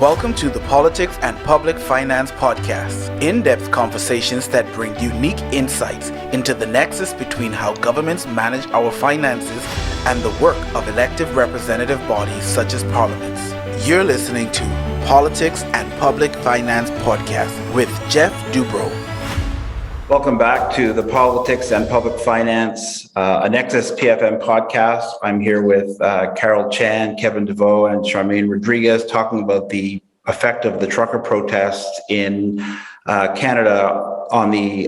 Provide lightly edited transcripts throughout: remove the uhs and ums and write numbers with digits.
Welcome to the Politics and Public Finance Podcast, in-depth conversations that bring unique insights into the nexus between how governments manage our finances and the work of elective representative bodies such as parliaments. You're listening to Politics and Public Finance Podcast with Geoff Dubrow. Welcome back to the Politics and Public Finance, a Nexus PFM podcast. I'm here with Carole Chan, Kevin Deveaux, and Charmaine Rodrigues talking about the effect of the trucker protests in Canada on the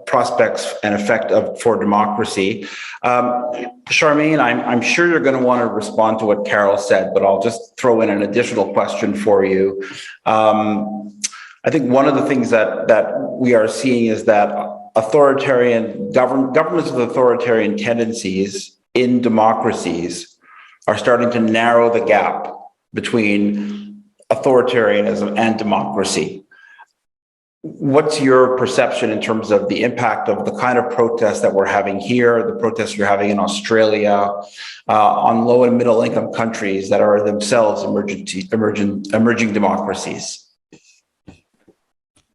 prospects and effect for democracy. Charmaine, I'm sure you're going to want to respond to what Carole said, but I'll just throw in an additional question for you. I think one of the things that we are seeing is that authoritarian governments with authoritarian tendencies in democracies are starting to narrow the gap between authoritarianism and democracy. What's your perception in terms of the impact of the kind of protests that we're having here, the protests you're having in Australia, on low and middle income countries that are themselves emerging democracies?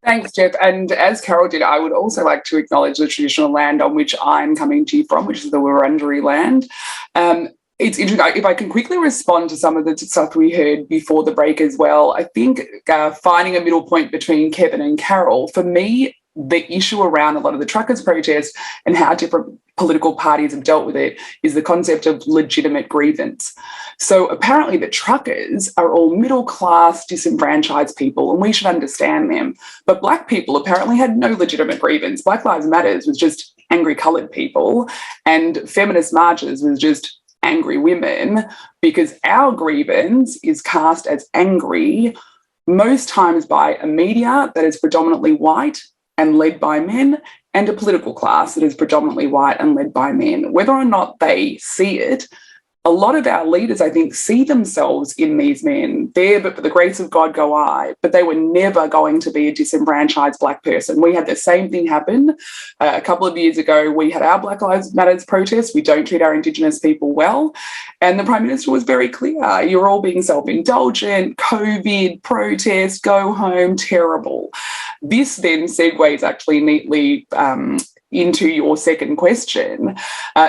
Thanks, Geoff. And as Carole did, I would also like to acknowledge the traditional land on which I'm coming to you from, which is the Wurundjeri land. It's interesting. If I can quickly respond to some of the stuff we heard before the break as well, I think finding a middle point between Kevin and Carole, for me, the issue around a lot of the truckers' protests and how different political parties have dealt with it is the concept of legitimate grievance. So apparently the truckers are all middle-class, disenfranchised people, and we should understand them. But Black people apparently had no legitimate grievance. Black Lives Matters was just angry coloured people, and feminist marches was just angry women, because our grievance is cast as angry most times by a media that is predominantly white and led by men, and a political class that is predominantly white and led by men. Whether or not they see it, a lot of our leaders, I think, see themselves in these men. There, but for the grace of God go I. But they were never going to be a disenfranchised Black person. We had the same thing happen. A couple of years ago, we had our Black Lives Matters protests. We don't treat our Indigenous people well. And the Prime Minister was very clear. You're all being self-indulgent, COVID, protest, go home, terrible. This then segues actually neatly into your second question.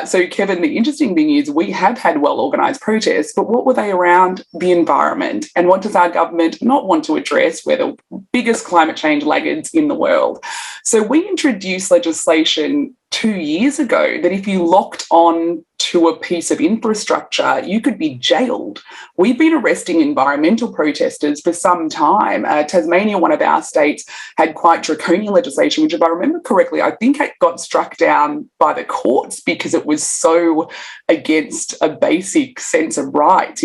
So, Kevin, the interesting thing is we have had well-organised protests, but what were they around? The environment. And what does our government not want to address? We're the biggest climate change laggards in the world. So we introduced legislation 2 years ago that if you locked on to a piece of infrastructure, you could be jailed. We've been arresting environmental protesters for some time. Tasmania, one of our states, had quite draconian legislation, which, if I remember correctly, I think it got struck down by the courts because it was so against a basic sense of rights,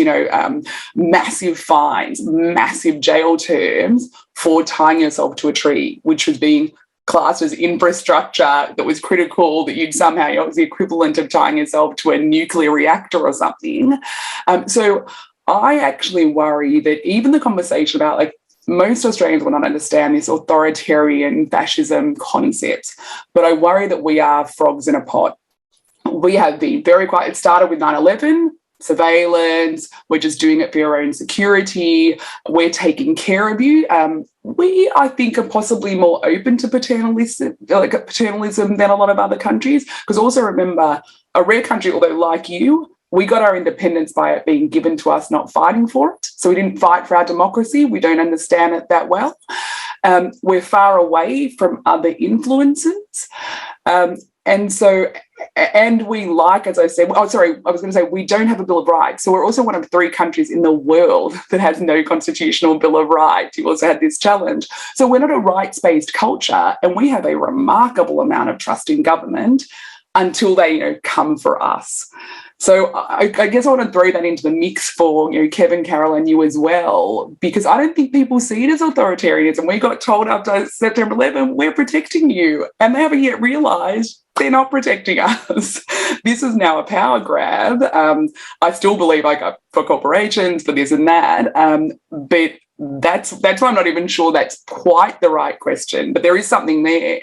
massive fines, massive jail terms for tying yourself to a tree, which was being classed as infrastructure that was critical, that you'd somehow, it was the equivalent of tying yourself to a nuclear reactor or something. So I actually worry that even the conversation about, most Australians will not understand this authoritarian fascism concept, but I worry that we are frogs in a pot. We have been very quiet. It started with 9/11, surveillance, we're just doing it for your own security, we're taking care of you. We, I think, are possibly more open to paternalism than a lot of other countries, because also remember, a rare country, although like you, we got our independence by it being given to us, not fighting for it. So we didn't fight for our democracy. We don't understand it that well. We're far away from other influences. And we as I said, we don't have a Bill of Rights. So we're also one of 3 countries in the world that has no constitutional Bill of Rights. You also had this challenge. So we're not a rights-based culture, and we have a remarkable amount of trust in government until they, come for us. So I guess I want to throw that into the mix for, Kevin, Carole, and you as well, because I don't think people see it as authoritarianism. We got told after September 11, we're protecting you, and they haven't yet realised they're not protecting us. This is now a power grab. I still believe for corporations, for this and that, but that's why I'm not even sure that's quite the right question, but there is something there.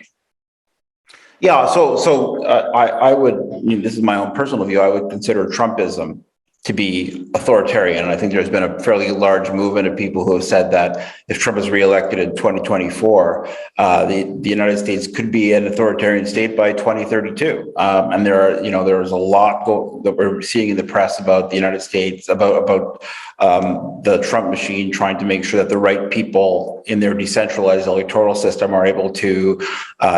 Yeah, so I would, this is my own personal view, I would consider Trumpism to be authoritarian. And I think there's been a fairly large movement of people who have said that if Trump is reelected in 2024, the United States could be an authoritarian state by 2032. And there's a lot that we're seeing in the press about the United States, about the Trump machine trying to make sure that the right people in their decentralized electoral system are able to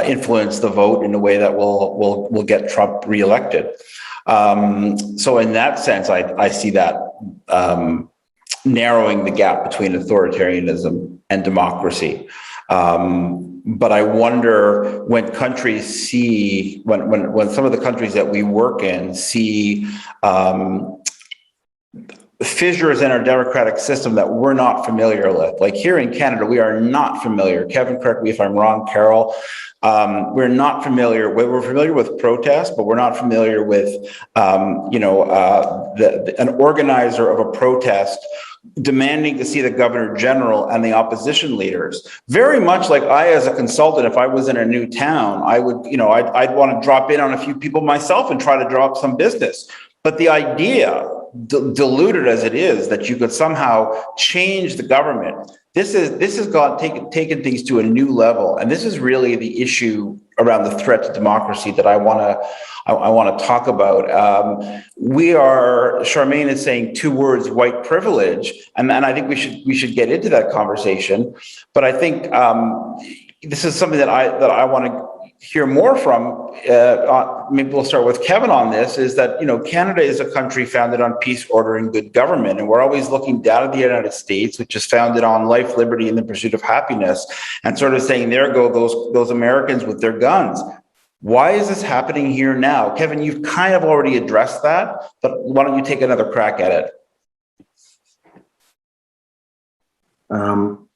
influence the vote in a way that will get Trump reelected. So in that sense, I see that narrowing the gap between authoritarianism and democracy. But I wonder when countries see, when some of the countries that we work in see fissures in our democratic system that we're not familiar with. Like here in Canada, we are not familiar. Kevin, correct me if I'm wrong, Carole. We're not familiar. We're familiar with protest, but we're not familiar with, an organizer of a protest demanding to see the governor general and the opposition leaders. Very much like I, as a consultant, if I was in a new town, I would, I'd want to drop in on a few people myself and try to draw up some business. But the idea, diluted as it is, that you could somehow change the government, this has taken things to a new level, and this is really the issue around the threat to democracy that I want to talk about. Charmaine is saying two words: white privilege, and I think we should get into that conversation. But I think this is something that I want to hear more from. Maybe we'll start with Kevin on this, is that, Canada is a country founded on peace, order, and good government. And we're always looking down at the United States, which is founded on life, liberty, and the pursuit of happiness, and sort of saying, there go those Americans with their guns. Why is this happening here now? Kevin, you've kind of already addressed that, but why don't you take another crack at it?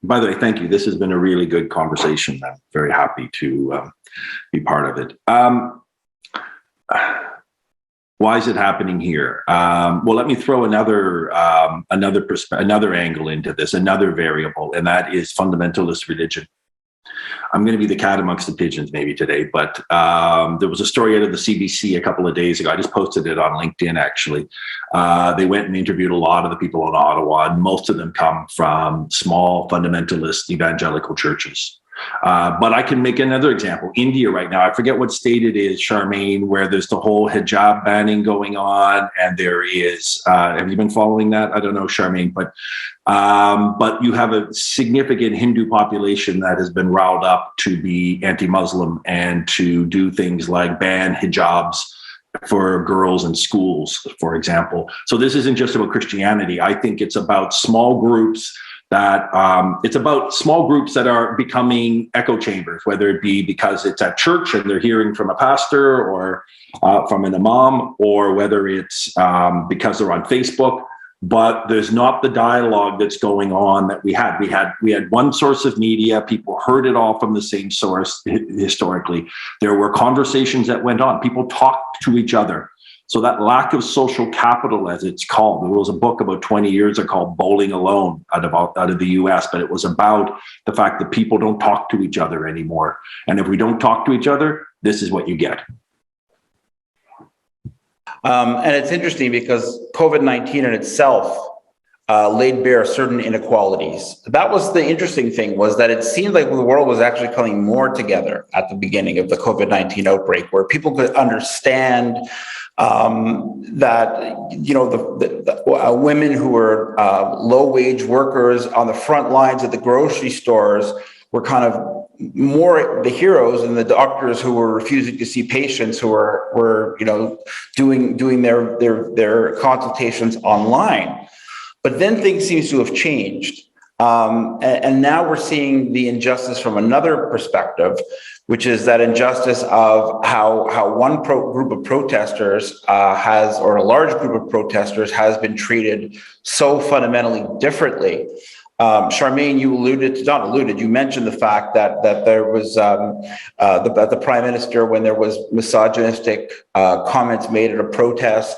By the way, thank you. This has been a really good conversation. I'm very happy to be part of it. Why is it happening here? Well, let me throw another angle into this, another variable, and that is fundamentalist religion. I'm going to be the cat amongst the pigeons maybe today, but there was a story out of the CBC a couple of days ago. I just posted it on LinkedIn, actually. They went and interviewed a lot of the people in Ottawa, and most of them come from small fundamentalist evangelical churches. But I can make another example. India right now, I forget what state it is, Charmaine, where there's the whole hijab banning going on, and there is, have you been following that? I don't know, Charmaine, but you have a significant Hindu population that has been riled up to be anti-Muslim and to do things like ban hijabs for girls in schools, for example. So this isn't just about Christianity. I think it's about small groups that are becoming echo chambers, whether it be because it's at church and they're hearing from a pastor or from an imam, or whether it's because they're on Facebook. But there's not the dialogue that's going on that we had. We had one source of media. People heard it all from the same source historically. There were conversations that went on. People talked to each other. So that lack of social capital, as it's called, there was a book about 20 years ago called Bowling Alone out of the US, but it was about the fact that people don't talk to each other anymore. And if we don't talk to each other, this is what you get. And it's interesting because COVID-19 in itself laid bare certain inequalities. That was the interesting thing, was that it seemed like the world was actually coming more together at the beginning of the COVID-19 outbreak, where people could understand that, the women who were low-wage workers on the front lines at the grocery stores were kind of more the heroes, and the doctors who were refusing to see patients who were doing their consultations online. But then things seem to have changed. And now we're seeing the injustice from another perspective, which is that injustice of how one group of protesters or a large group of protesters has been treated so fundamentally differently. Charmaine, you mentioned the fact that there was the Prime Minister, when there was misogynistic comments made at a protest,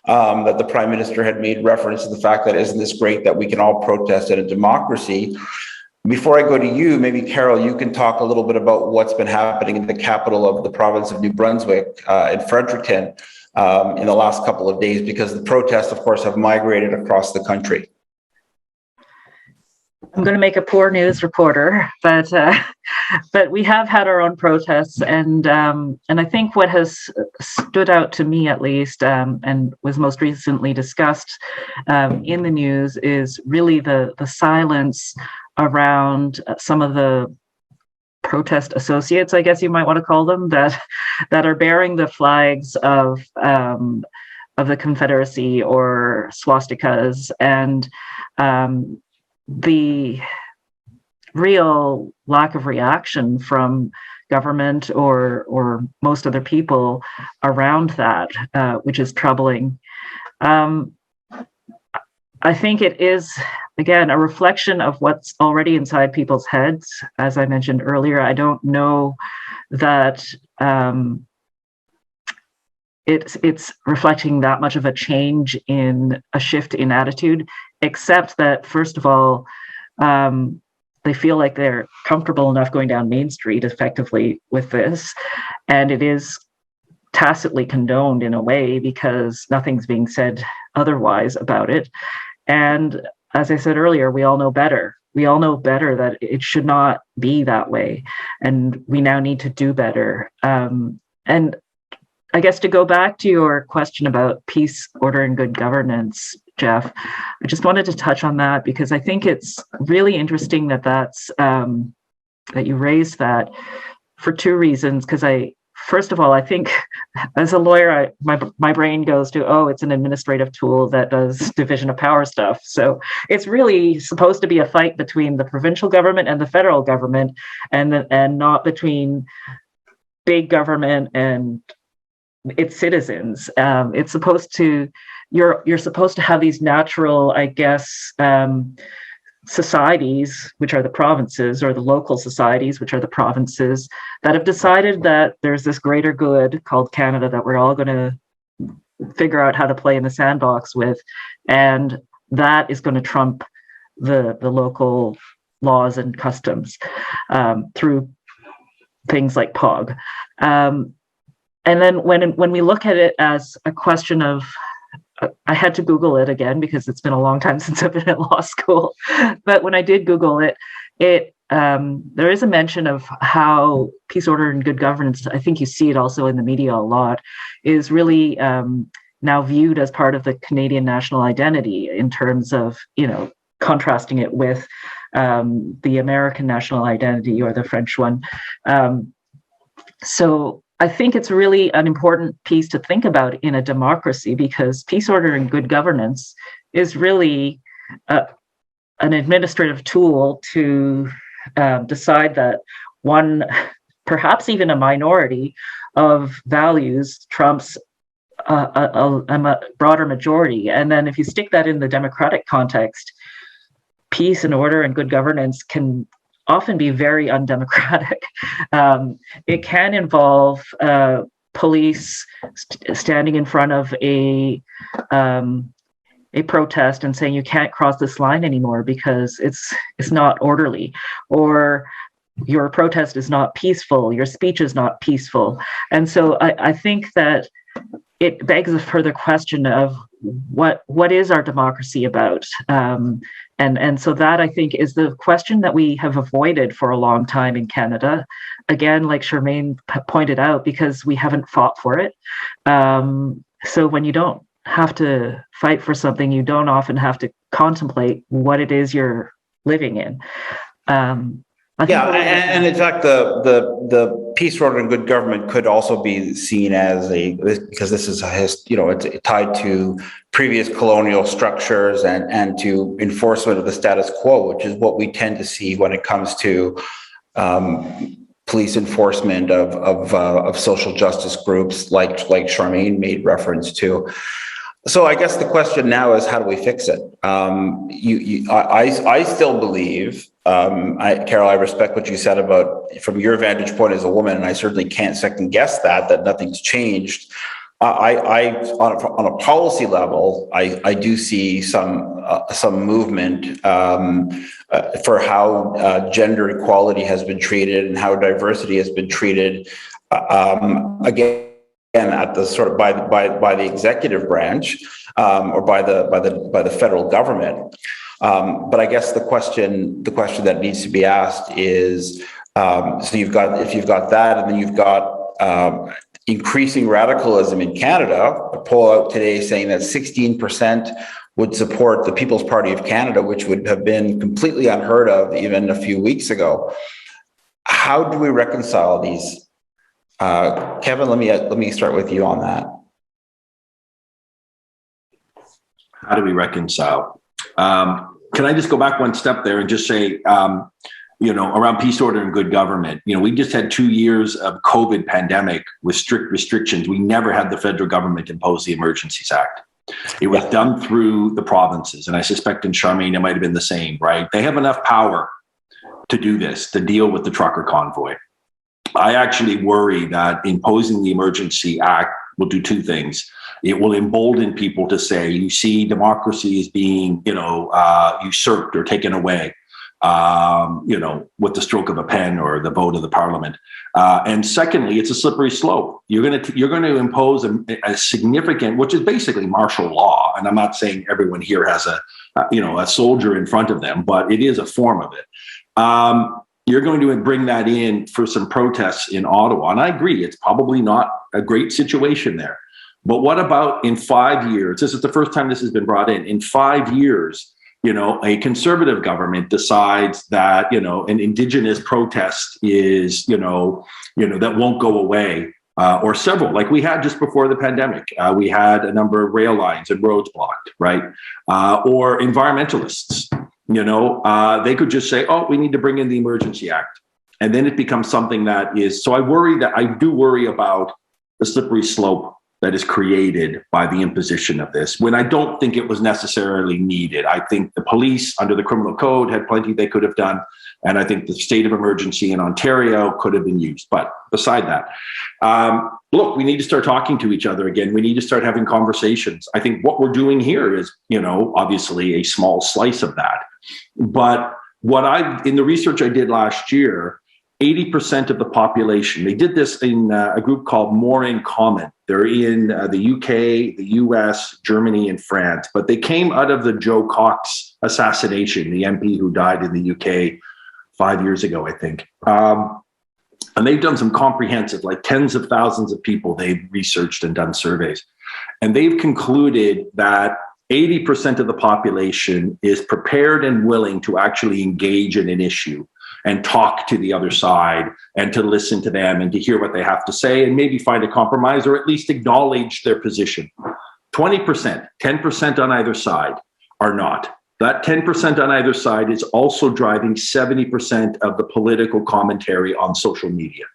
that the Prime Minister had made reference to the fact that, isn't this great that we can all protest in a democracy? Before I go to you, maybe Carole, you can talk a little bit about what's been happening in the capital of the province of New Brunswick, in Fredericton. in the last couple of days, because the protests, of course, have migrated across the country. I'm going to make a poor news reporter, but we have had our own protests, and I think what has stood out to me, at least, and was most recently discussed in the news, is really the silence around some of the protest associates, I guess you might want to call them, that are bearing the flags of the Confederacy or swastikas, and the real lack of reaction from government or most other people around that, which is troubling. I think it is, again, a reflection of what's already inside people's heads. As I mentioned earlier, I don't know that it's reflecting that much of a change in a shift in attitude, except that, first of all, they feel like they're comfortable enough going down Main Street effectively with this, and it is tacitly condoned in a way because nothing's being said otherwise about it. And as I said earlier, we all know better. We all know better that it should not be that way, and we now need to do better. And I guess to go back to your question about peace, order, and good governance, Geoff, I just wanted to touch on that because I think it's really interesting that that you raised that for two reasons. Because first of all, I think as a lawyer, my brain goes to, oh, it's an administrative tool that does division of power stuff. So it's really supposed to be a fight between the provincial government and the federal government, and not between big government and its citizens. It's supposed to, you're supposed to have these natural, I guess, societies, which are the provinces, or the local societies, which are the provinces, that have decided that there's this greater good called Canada that we're all going to figure out how to play in the sandbox with, and that is going to trump the local laws and customs through things like POG. And then when we look at it as a question of, I had to Google it again because it's been a long time since I've been at law school. But when I did Google it, there is a mention of how peace, order, and good governance, I think you see it also in the media a lot, is really now viewed as part of the Canadian national identity in terms of, contrasting it with the American national identity or the French one. So I think it's really an important piece to think about in a democracy, because peace, order, and good governance is really an administrative tool to decide that one, perhaps even a minority of values trumps a broader majority. And then if you stick that in the democratic context, peace and order and good governance can often be very undemocratic. It can involve police standing in front of a protest and saying you can't cross this line anymore because it's not orderly, or your protest is not peaceful, your speech is not peaceful. And so I think that it begs a further question of what is our democracy about? And so that, I think, is the question that we have avoided for a long time in Canada. Again, like Charmaine pointed out, because we haven't fought for it. So when you don't have to fight for something, you don't often have to contemplate what it is you're living in. And in fact, the peace, order, and good government could also be seen as because this is it's tied to previous colonial structures and to enforcement of the status quo, which is what we tend to see when it comes to police enforcement of social justice groups, like Charmaine made reference to. So I guess the question now is, how do we fix it? I still believe, Carole, I respect what you said about, from your vantage point as a woman, and I certainly can't second guess that nothing's changed. On a policy level, I do see some movement for how gender equality has been treated and how diversity has been treated. Again, again at the sort of by the executive branch or by the federal government. But I guess the question that needs to be asked is, so if you've got that, and then you've got increasing radicalism in Canada. A poll out today saying that 16% would support the People's Party of Canada, which would have been completely unheard of even a few weeks ago. How do we reconcile these? Kevin, let me start with you on that. How do we reconcile? Can I just go back one step there and just say, around peace, order, and good government, we just had 2 years of COVID pandemic with strict restrictions. We never had the federal government impose the Emergencies Act. It was done through the provinces. And I suspect in Charmaine, it might have been the same, right? They have enough power to do this, to deal with the trucker convoy. I actually worry that imposing the Emergency Act will do two things. It will embolden people to say, you see, democracy is being, usurped or taken away, with the stroke of a pen or the vote of the parliament. And secondly, it's a slippery slope. You're going to impose a significant, which is basically martial law. And I'm not saying everyone here has a soldier in front of them, but it is a form of it. You're going to bring that in for some protests in Ottawa. And I agree, it's probably not a great situation there. But what about in 5 years? This is the first time this has been brought in. In 5 years, a conservative government decides that, an Indigenous protest is, that won't go away, or several, like we had just before the pandemic. We had a number of rail lines and roads blocked, right? Or environmentalists, they could just say, oh, we need to bring in the Emergency Act. And then it becomes something that is, so I do worry about the slippery slope that is created by the imposition of this, when I don't think it was necessarily needed. I think the police under the criminal code had plenty they could have done. And I think the state of emergency in Ontario could have been used. But beside that, look, we need to start talking to each other again. We need to start having conversations. I think what we're doing here is, obviously a small slice of that. But in the research I did last year, 80% of the population, they did this in a group called More in Common. They're in the UK, the US, Germany, and France, but they came out of the Joe Cox assassination, the MP who died in the UK 5 years ago, I think. And they've done some comprehensive, like tens of thousands of people they've researched and done surveys. And they've concluded that 80% of the population is prepared and willing to actually engage in an issue and talk to the other side and to listen to them and to hear what they have to say and maybe find a compromise or at least acknowledge their position. 20%, 10% on either side are not. That 10% on either side is also driving 70% of the political commentary on social media.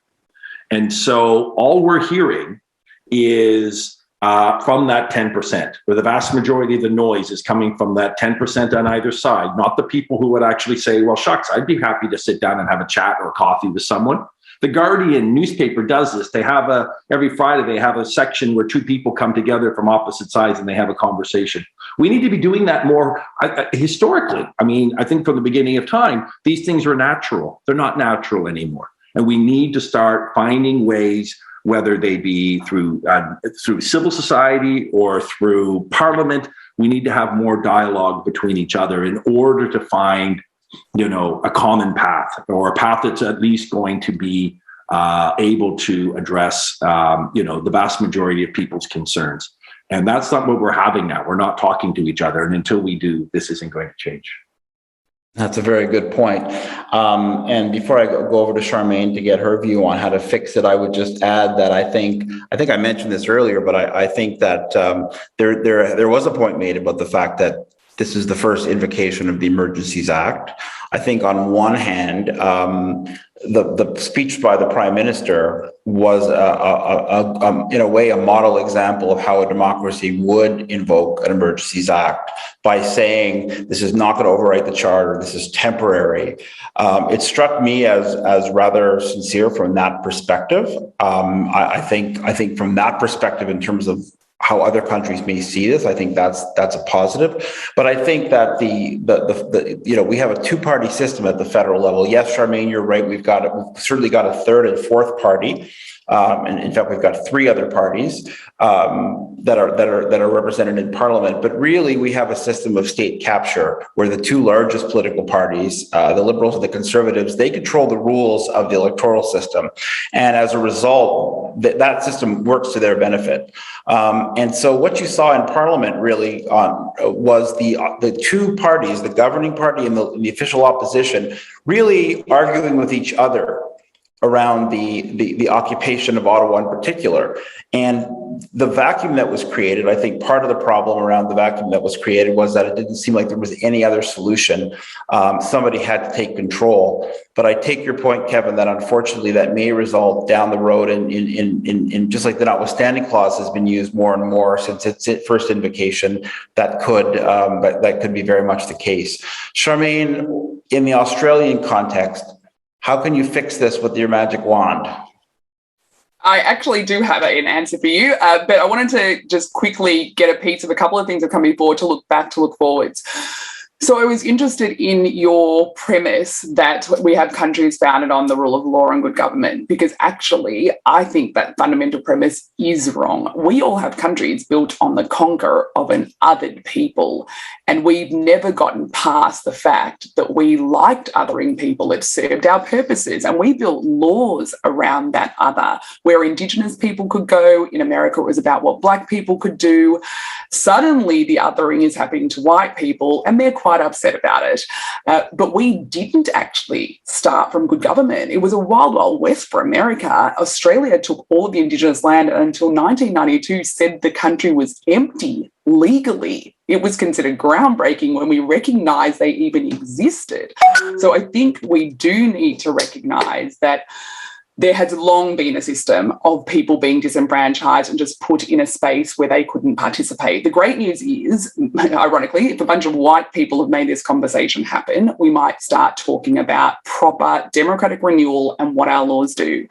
And so all we're hearing is from that 10%, where the vast majority of the noise is coming from that 10% on either side, not the people who would actually say, well, shucks, I'd be happy to sit down and have a chat or coffee with someone. The Guardian newspaper does this. They have every Friday, they have a section where two people come together from opposite sides and they have a conversation. We need to be doing that more historically. I mean, I think from the beginning of time, these things are natural. They're not natural anymore. And we need to start finding ways, whether they be through civil society or through parliament, we need to have more dialogue between each other in order to find, a common path or a path that's at least going to be able to address, the vast majority of people's concerns. And that's not what we're having now. We're not talking to each other. And until we do, this isn't going to change. That's a very good point. And before I go over to Charmaine to get her view on how to fix it, I would just add that I think I mentioned this earlier, but I think that there was a point made about the fact that this is the first invocation of the Emergencies Act. I think on one hand, the speech by the Prime Minister was in a way a model example of how a democracy would invoke an Emergencies Act by saying this is not going to overwrite the charter, this is temporary. It struck me as rather sincere from that perspective. I think from that perspective, in terms of how other countries may see this. I think that's a positive. But I think that we have a two-party system at the federal level. Yes, Charmaine, you're right. We've certainly got a third and fourth party. And in fact, we've got three other parties that are represented in Parliament. But really, we have a system of state capture where the two largest political parties, the Liberals and the Conservatives, they control the rules of the electoral system. And as a result, that system works to their benefit. And so what you saw in Parliament really was the two parties, the governing party and the official opposition, really arguing with each other around the occupation of Ottawa in particular. And the vacuum that was created, I think part of the problem around the vacuum that was created was that it didn't seem like there was any other solution. Somebody had to take control. But I take your point, Kevin, that unfortunately that may result down the road in just like the notwithstanding clause has been used more and more since its first invocation, that could be very much the case. Charmaine, in the Australian context, how can you fix this with your magic wand? I actually do have an answer for you, but I wanted to just quickly get a piece of a couple of things that come before to look back, to look forwards. So I was interested in your premise that we have countries founded on the rule of law and good government, because actually I think that fundamental premise is wrong. We all have countries built on the conquer of an othered people, and we've never gotten past the fact that we liked othering people. It served our purposes, and we built laws around that other. Where Indigenous people could go, in America it was about what Black people could do. Suddenly the othering is happening to white people, and they're quite upset about it. But we didn't actually start from good government. It was a wild, wild west for America. Australia took all of the Indigenous land and until 1992 said the country was empty legally. It was considered groundbreaking when we recognised they even existed. So I think we do need to recognise that there has long been a system of people being disenfranchised and just put in a space where they couldn't participate. The great news is, ironically, if a bunch of white people have made this conversation happen, we might start talking about proper democratic renewal and what our laws do.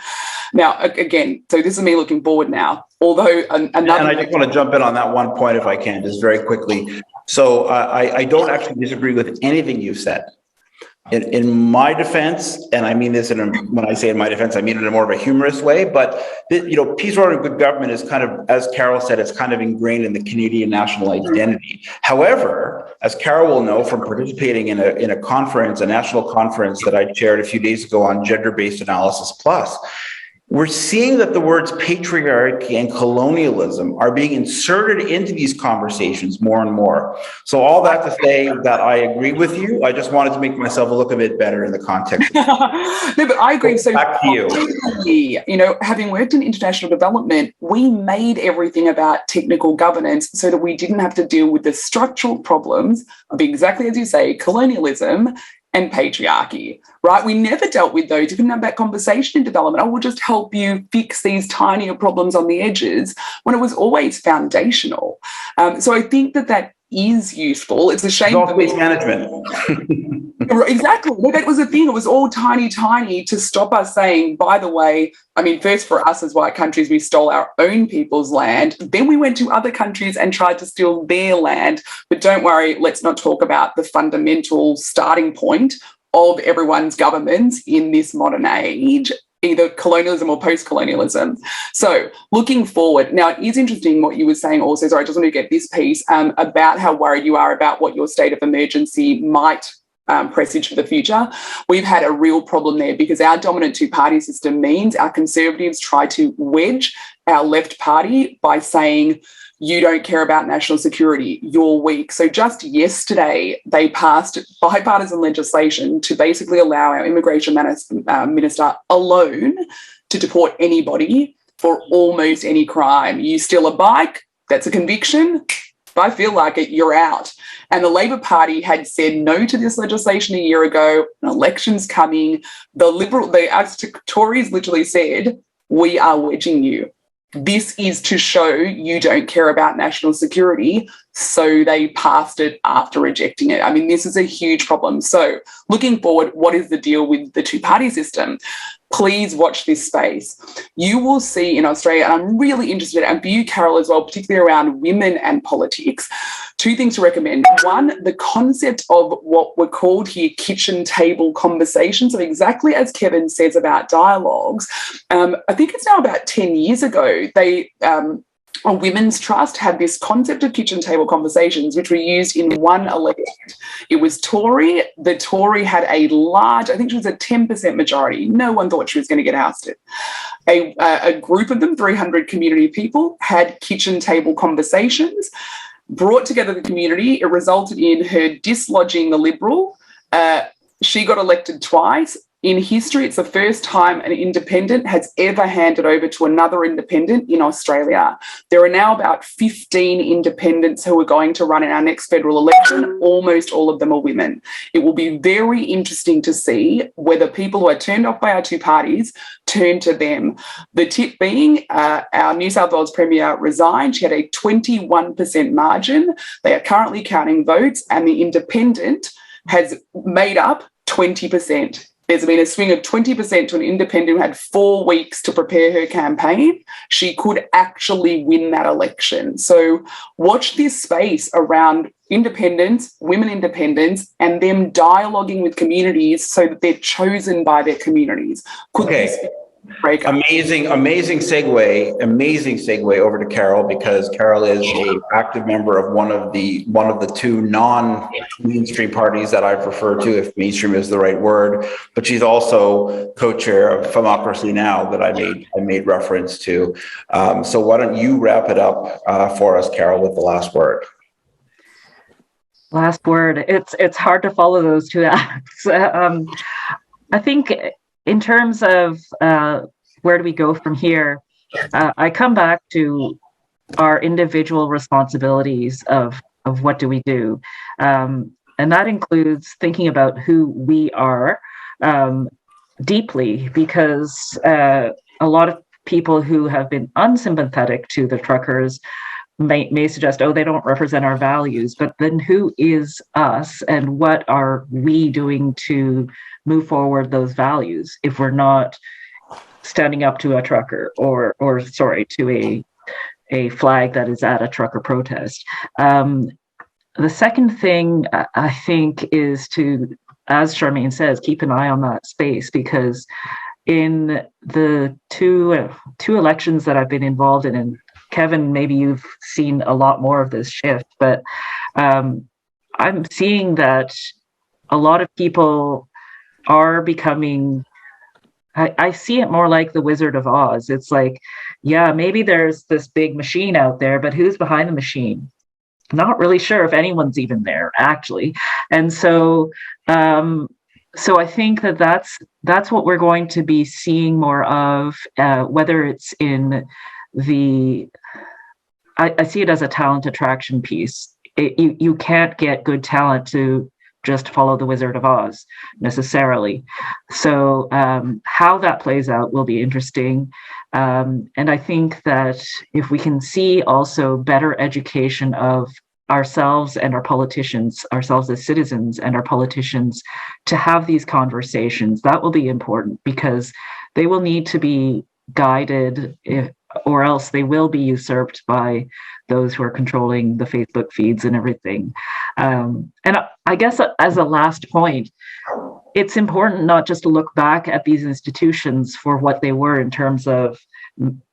Now, again, so this is me looking forward now, although and I just want to jump in on that one point if I can, just very quickly. So I don't actually disagree with anything you've said. In my defense, and I mean this when I say in my defense, I mean it in more of a humorous way, but peace, order, and good government is kind of, as Carole said, it's kind of ingrained in the Canadian national identity. However, as Carole will know from participating in a conference, a national conference that I chaired a few days ago on gender-based analysis plus, we're seeing that the words patriarchy and colonialism are being inserted into these conversations more and more. So all that to say that I agree with you. I just wanted to make myself look a bit better in the context. No, but I agree. So back to you. Having worked in international development, we made everything about technical governance so that we didn't have to deal with the structural problems of, exactly as you say, colonialism and patriarchy, right? We never dealt with those. You couldn't have that conversation in development. I will just help you fix these tinier problems on the edges when it was always foundational. So I think that is useful. It's a shame. Waste management. Exactly. Well, that was the thing. It was all tiny to stop us saying, by the way, first for us as white countries, we stole our own people's land. Then we went to other countries and tried to steal their land. But don't worry, let's not talk about the fundamental starting point of everyone's governments in this modern age, either colonialism or post-colonialism. So looking forward, now it is interesting what you were saying also, sorry, I just want to get this piece about how worried you are about what your state of emergency might presage for the future. We've had a real problem there because our dominant two-party system means our Conservatives try to wedge our left party by saying, you don't care about national security, you're weak. So just yesterday, they passed bipartisan legislation to basically allow our immigration minister alone to deport anybody for almost any crime. You steal a bike, that's a conviction. If I feel like it, you're out. And the Labor Party had said no to this legislation a year ago. An election's coming. The Tories literally said, we are wedging you. This is to show you don't care about national security. so they passed it after rejecting it. I mean, this is a huge problem. So looking forward, what is the deal with the two-party system? Please watch this space. You will see in Australia, and I'm really interested, and for you, Carole, as well, particularly around women and politics, two things to recommend. One, the concept of what were called here kitchen table conversations. So exactly as Kevin says about dialogues, I think it's now about 10 years ago, a women's trust had this concept of kitchen table conversations, which were used in one election. It was Tory. The Tory had a large, I think she was a 10% majority. No one thought she was going to get ousted. A group of them, 300 community people, had kitchen table conversations, brought together the community. It resulted in her dislodging the Liberal. She got elected twice. In history, it's the first time an independent has ever handed over to another independent in Australia. There are now about 15 independents who are going to run in our next federal election. Almost all of them are women. It will be very interesting to see whether people who are turned off by our two parties turn to them. The tip being our New South Wales Premier resigned. She had a 21% margin. They are currently counting votes, and the independent has made up 20%. There's been a swing of 20% to an independent who had 4 weeks to prepare her campaign. She could actually win that election. So watch this space around independents, women independents, and them dialoguing with communities so that they're chosen by their communities. Could this be Amazing segue over to Carole, because Carole is an active member of one of the two non-mainstream parties that I refer to, if mainstream is the right word, but she's also co-chair of Democracy Now! That I made reference to. So why don't you wrap it up for us, Carole, with the last word? Last word. It's hard to follow those two acts. I think in terms of where do we go from here, I come back to our individual responsibilities of what do we do. And that includes thinking about who we are deeply, because a lot of people who have been unsympathetic to the truckers may suggest, oh, they don't represent our values, but then who is us and what are we doing to move forward those values if we're not standing up to a trucker or to a flag that is at a trucker protest. The second thing I think is to, as Charmaine says, keep an eye on that space, because in the two elections that I've been involved in, and Kevin, maybe you've seen a lot more of this shift, but I'm seeing that a lot of people are becoming, I see it more like the Wizard of Oz. It's like, yeah, maybe there's this big machine out there, but who's behind the machine? Not really sure if anyone's even there, actually. And so I think that's what we're going to be seeing more of, whether it's in I see it as a talent attraction piece. You can't get good talent to just follow the Wizard of Oz necessarily. So how that plays out will be interesting. And I think that if we can see also better education of ourselves and our politicians, ourselves as citizens and our politicians, to have these conversations, that will be important, because they will need to be guided, or else they will be usurped by those who are controlling the Facebook feeds and everything. And I guess as a last point, it's important not just to look back at these institutions for what they were in terms of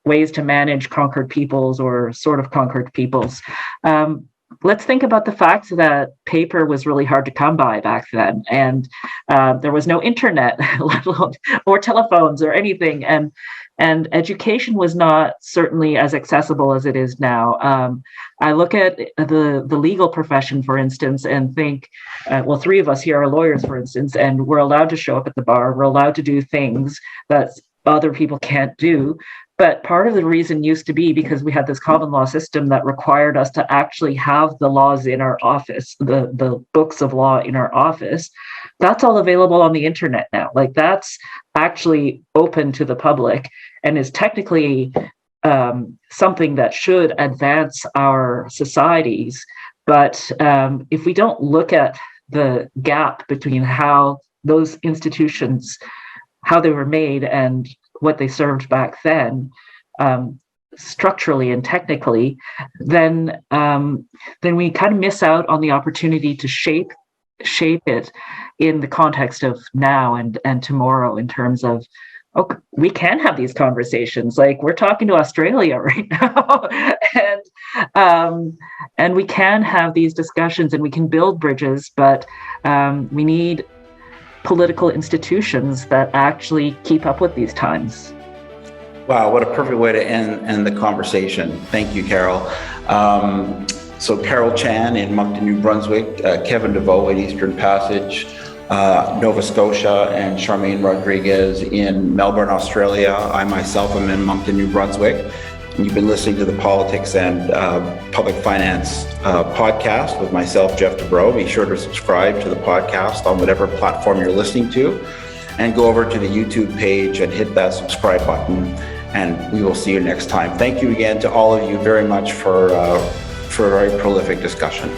ways to manage conquered peoples or sort of conquered peoples. Let's think about the fact that paper was really hard to come by back then, and there was no internet, let alone, or telephones or anything, and education was not certainly as accessible as it is now. I look at the legal profession, for instance, and think, well, three of us here are lawyers, for instance, and we're allowed to show up at the bar. We're allowed to do things that other people can't do. But part of the reason used to be because we had this common law system that required us to actually have the laws in our office, the books of law in our office. That's all available on the internet now. Like, that's actually open to the public and is technically something that should advance our societies. But if we don't look at the gap between how those institutions, how they were made and what they served back then, structurally and technically, then we kind of miss out on the opportunity to shape it in the context of now and tomorrow, in terms of, we can have these conversations. Like, we're talking to Australia right now, and we can have these discussions and we can build bridges, but we need political institutions that actually keep up with these times. Wow, what a perfect way to end the conversation. Thank you, Carole. So Carole Chan in Moncton, New Brunswick, Kevin Deveaux in Eastern Passage, Nova Scotia, and Charmaine Rodrigues in Melbourne, Australia. I myself am in Moncton, New Brunswick. And you've been listening to the Politics and Public Finance podcast with myself, Geoff Dubrow. Be sure to subscribe to the podcast on whatever platform you're listening to, and go over to the YouTube page and hit that subscribe button, and we will see you next time. Thank you again to all of you very much for a very prolific discussion.